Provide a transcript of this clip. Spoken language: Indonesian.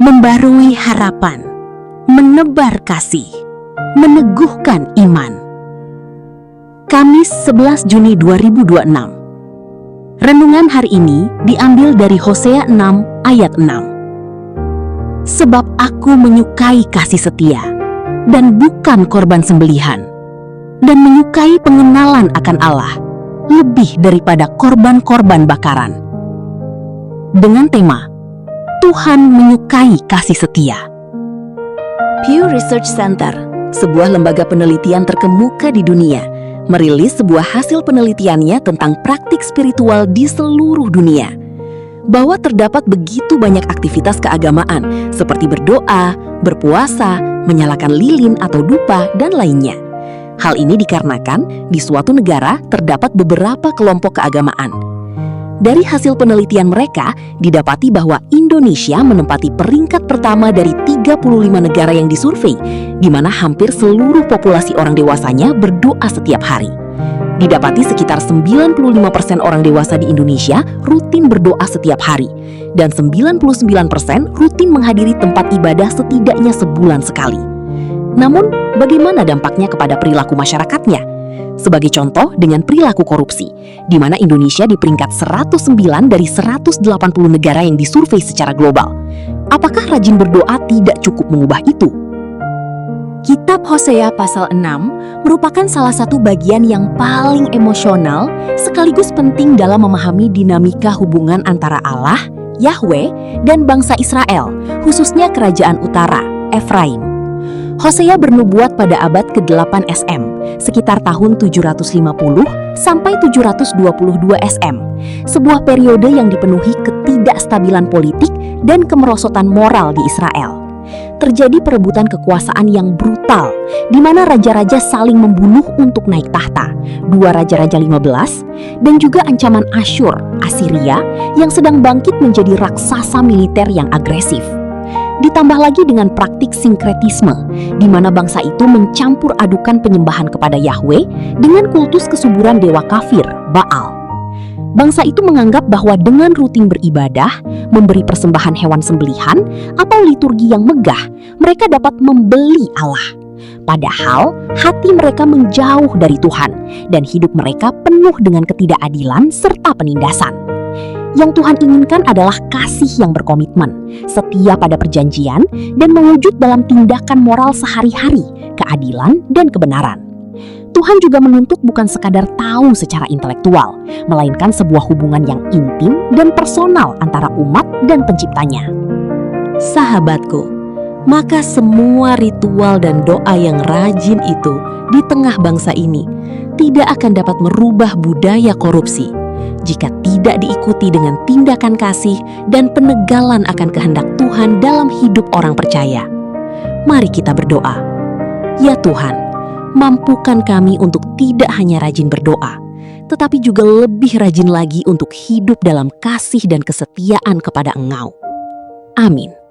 membarui harapan, menebar kasih, meneguhkan iman. Kamis 11 Juni 2026. Renungan hari ini diambil dari Hosea 6 ayat 6. Sebab aku menyukai kasih setia dan bukan korban sembelihan, dan menyukai pengenalan akan Allah lebih daripada korban-korban bakaran. Dengan tema Tuhan menyukai kasih setia. Pew Research Center, sebuah lembaga penelitian terkemuka di dunia, merilis sebuah hasil penelitiannya tentang praktik spiritual di seluruh dunia. Bahwa terdapat begitu banyak aktivitas keagamaan seperti berdoa, berpuasa, menyalakan lilin atau dupa, dan lainnya. Hal ini dikarenakan di suatu negara terdapat beberapa kelompok keagamaan. Dari hasil penelitian mereka, didapati bahwa Indonesia menempati peringkat pertama dari 35 negara yang disurvei, di mana hampir seluruh populasi orang dewasanya berdoa setiap hari. Didapati sekitar 95% orang dewasa di Indonesia rutin berdoa setiap hari, dan 99% rutin menghadiri tempat ibadah setidaknya sebulan sekali. Namun, bagaimana dampaknya kepada perilaku masyarakatnya? Sebagai contoh dengan perilaku korupsi, di mana Indonesia di peringkat 109 dari 180 negara yang disurvei secara global. Apakah rajin berdoa tidak cukup mengubah itu? Kitab Hosea pasal 6 merupakan salah satu bagian yang paling emosional sekaligus penting dalam memahami dinamika hubungan antara Allah, Yahweh, dan bangsa Israel, khususnya kerajaan utara, Efraim. Hosea bernubuat pada abad ke-8 SM, sekitar tahun 750 sampai 722 SM, sebuah periode yang dipenuhi ketidakstabilan politik dan kemerosotan moral di Israel. Terjadi perebutan kekuasaan yang brutal, di mana raja-raja saling membunuh untuk naik tahta, 2 Raja-Raja 15, dan juga ancaman Asyur, Asiria, yang sedang bangkit menjadi raksasa militer yang agresif. Ditambah lagi dengan praktik sinkretisme, di mana bangsa itu mencampur adukan penyembahan kepada Yahweh dengan kultus kesuburan dewa kafir, Baal. Bangsa itu menganggap bahwa dengan rutin beribadah, memberi persembahan hewan sembelihan, atau liturgi yang megah, mereka dapat membeli Allah. Padahal, hati mereka menjauh dari Tuhan, dan hidup mereka penuh dengan ketidakadilan serta penindasan. Yang Tuhan inginkan adalah kasih yang berkomitmen, setia pada perjanjian, dan mewujud dalam tindakan moral sehari-hari, keadilan, dan kebenaran. Tuhan juga menuntut bukan sekadar tahu secara intelektual, melainkan sebuah hubungan yang intim dan personal antara umat dan penciptanya. Sahabatku, maka semua ritual dan doa yang rajin itu di tengah bangsa ini tidak akan dapat merubah budaya korupsi jika tidak diikuti dengan tindakan kasih dan penegalan akan kehendak Tuhan dalam hidup orang percaya. Mari kita berdoa. Ya Tuhan, mampukan kami untuk tidak hanya rajin berdoa, tetapi juga lebih rajin lagi untuk hidup dalam kasih dan kesetiaan kepada Engkau. Amin.